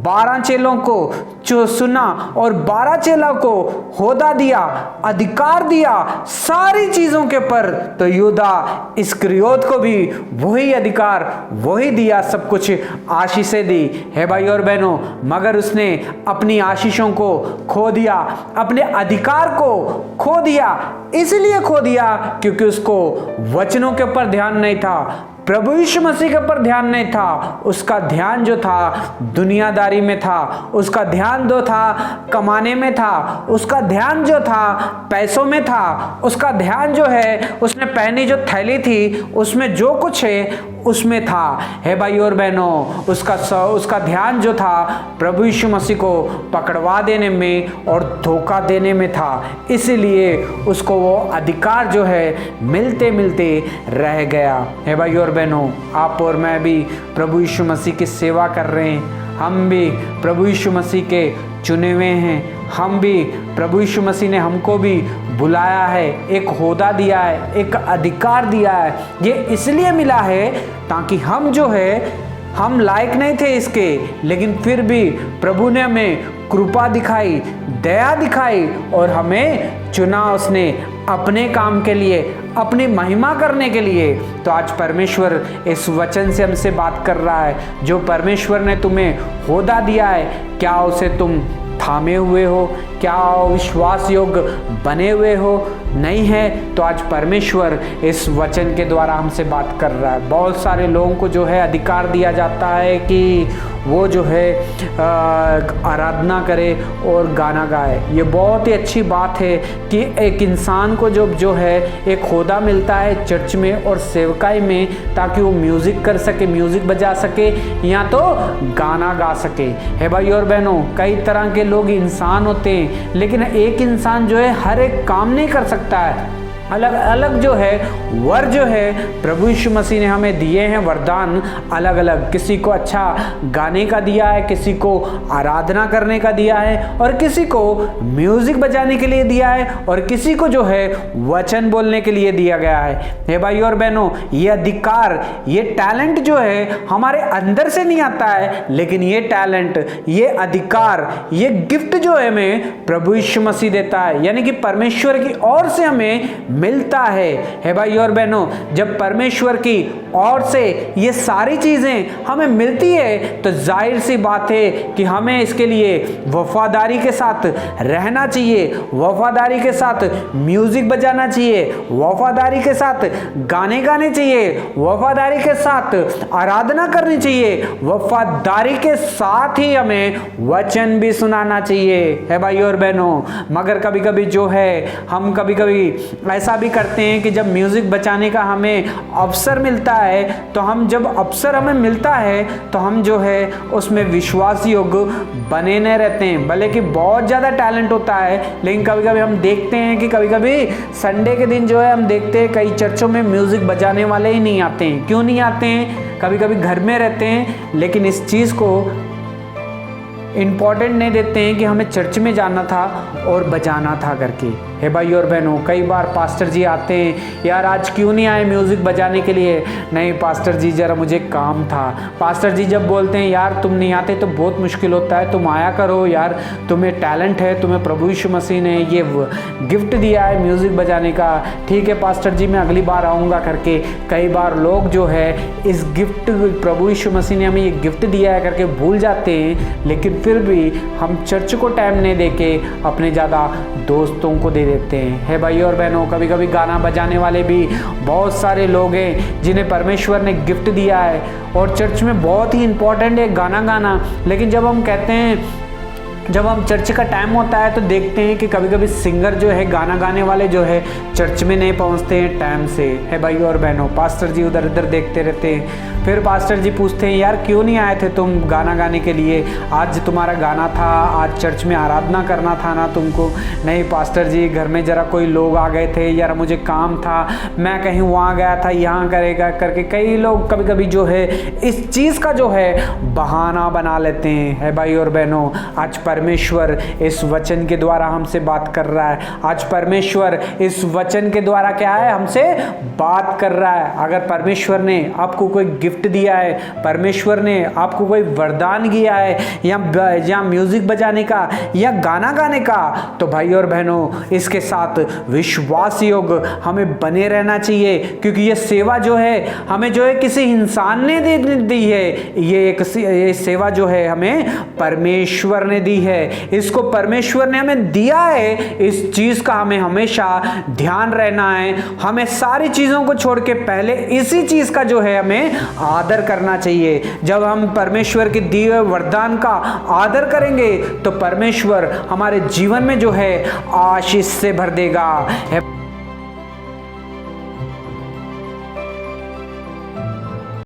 12 चेलों को जो सुना और 12 चेलों को होदा दिया, अधिकार दिया सारी चीजों के पर, तो यहूदा इस्करियोत को भी वही अधिकार, वही दिया, सब कुछ आशीषें दी है भाई और बहनों। मगर उसने अपनी आशीषों को खो दिया, अपने अधिकार को खो दिया। इसलिए खो दिया क्योंकि उसको वचनों के ऊपर ध्यान नहीं था, प्रभु यीशु मसीह के ऊपर ध्यान नहीं था। उसका ध्यान जो था दुनियादारी में था, उसका ध्यान जो था कमाने में था, उसका ध्यान जो था पैसों में था, उसका ध्यान जो है उसने पहनी जो थैली थी उसमें जो कुछ है उसमें था। है भाई और बहनों, उसका ध्यान जो था प्रभु यीशु मसीह को पकड़वा देने में और धोखा देने में था। इसलिए उसको वो अधिकार जो है मिलते मिलते रह गया। है भाई और बहनों, आप और मैं भी प्रभु यीशु मसीह की सेवा कर रहे हैं, हम भी प्रभु यीशु मसीह के चुने हुए हैं, हम भी प्रभु यीशु मसीह ने हमको भी बुलाया है, एक होदा दिया है, एक अधिकार दिया है। ये इसलिए मिला है ताकि हम जो है, हम लायक नहीं थे इसके, लेकिन फिर भी प्रभु ने हमें कृपा दिखाई, दया दिखाई और हमें चुना उसने अपने काम के लिए, अपनी महिमा करने के लिए। तो आज परमेश्वर इस वचन से हमसे बात कर रहा है, जो परमेश्वर ने तुम्हें होदा दिया है, क्या उसे तुम थामे हुए हो? क्या विश्वास योग्य बने हुए हो? नहीं है तो आज परमेश्वर इस वचन के द्वारा हमसे बात कर रहा है। बहुत सारे लोगों को जो है अधिकार दिया जाता है कि वो जो है आराधना करे और गाना गाए। ये बहुत ही अच्छी बात है कि एक इंसान को जो है एक होदा मिलता है चर्च में और सेवकाई में, ताकि वो म्यूज़िक कर सके, म्यूज़िक बजा सके या तो गाना गा सके। है भाई और बहनों, कई तरह के लोग इंसान होते हैं, लेकिन एक इंसान जो है हर एक काम नहीं कर सकता है। अलग अलग जो है वर जो है प्रभु यीशु मसीह ने हमें दिए हैं, वरदान अलग अलग। किसी को अच्छा गाने का दिया है, किसी को आराधना करने का दिया है, और किसी को म्यूजिक बजाने के लिए दिया है, और किसी को जो है वचन बोलने के लिए दिया गया है। हे भाई और बहनों, ये अधिकार, ये टैलेंट जो है हमारे अंदर से नहीं आता है, लेकिन ये टैलेंट, ये अधिकार, ये गिफ्ट जो है हमें प्रभु यीशु मसीह देता है, यानी कि परमेश्वर की ओर से हमें मिलता है भाई और बहनों। जब परमेश्वर की ओर से ये सारी चीजें हमें मिलती है तो जाहिर सी बात है कि हमें इसके लिए वफादारी के साथ रहना चाहिए, वफादारी के साथ म्यूजिक बजाना चाहिए, वफादारी के साथ गाने गाने चाहिए, वफादारी के साथ आराधना करनी चाहिए, वफादारी के साथ ही हमें वचन भी सुनाना चाहिए। है भाई और बहनों, मगर कभी कभी जो है हम कभी कभी ऐसा भी करते हैं कि जब म्यूजिक बजाने का हमें अवसर मिलता है, तो हम जब अवसर हमें मिलता है तो हम जो है उसमें विश्वास योग्य बने नहीं रहते हैं। भले कि बहुत ज़्यादा टैलेंट होता है, लेकिन कभी कभी हम देखते हैं कि कभी कभी संडे के दिन जो है हम देखते हैं कई चर्चों में म्यूजिक बजाने वाले ही नहीं आते हैं। क्यों नहीं आते हैं? कभी कभी घर में रहते हैं, लेकिन इस चीज़ को इम्पॉर्टेंट नहीं देते हैं कि हमें चर्च में जाना था और बजाना था करके। हे भाई और बहनों, कई बार पास्टर जी आते हैं, यार आज क्यों नहीं आए म्यूज़िक बजाने के लिए? नहीं पास्टर जी, ज़रा मुझे काम था। पास्टर जी जब बोलते हैं यार तुम नहीं आते तो बहुत मुश्किल होता है, तुम आया करो यार, तुम्हें टैलेंट है, तुम्हें प्रभु यीशु मसीह ने ये गिफ्ट दिया है म्यूज़िक बजाने का। ठीक है पास्टर जी, मैं अगली बार आऊँगा करके। कई बार लोग जो है इस गिफ्ट, प्रभु यीशु मसीह ने हमें ये गिफ्ट दिया है करके भूल जाते हैं, लेकिन फिर भी हम चर्च को टाइम नहीं देके अपने ज़्यादा दोस्तों को दे देते हैं। है भाई और बहनों, कभी कभी गाना बजाने वाले भी बहुत सारे लोग हैं जिन्हें परमेश्वर ने गिफ्ट दिया है, और चर्च में बहुत ही इंपॉर्टेंट है गाना गाना। लेकिन जब हम कहते हैं, जब हम चर्च का टाइम होता है तो देखते हैं कि कभी कभी सिंगर जो है, गाना गाने वाले जो है चर्च में नहीं पहुंचते हैं टाइम से। है भाई और बहनों, पास्टर जी उधर इधर देखते रहते हैं। फिर पास्टर जी पूछते हैं यार क्यों नहीं आए थे तुम गाना गाने के लिए? आज तुम्हारा गाना था, आज चर्च में आराधना करना था ना तुमको? नहीं पास्टर जी, घर में ज़रा कोई लोग आ गए थे, यार मुझे काम था, मैं कहीं वहाँ गया था, यहाँ करेगा करके कई लोग कभी कभी जो है इस चीज़ का जो है बहाना बना लेते हैं। है भाई और बहनों, आज परमेश्वर इस वचन के द्वारा हमसे बात कर रहा है। आज परमेश्वर इस वचन के द्वारा क्या है, हमसे बात कर रहा है। अगर परमेश्वर ने आपको कोई गिफ्ट दिया है, परमेश्वर ने आपको कोई वरदान दिया है, या म्यूजिक बजाने का या गाना गाने का, तो भाई और बहनों इसके साथ विश्वास योग हमें बने रहना चाहिए, क्योंकि ये सेवा जो है हमें जो है किसी इंसान ने दी है, ये सेवा जो है हमें परमेश्वर ने दी है। इसको परमेश्वर ने हमें दिया है, इस चीज का हमें हमेशा ध्यान रहना है। हमें सारी चीजों को छोड़ के पहले इसी चीज का जो है हमें आदर करना चाहिए। जब हम परमेश्वर के दिए हुए वरदान का आदर करेंगे तो परमेश्वर हमारे जीवन में जो है आशीष से भर देगा।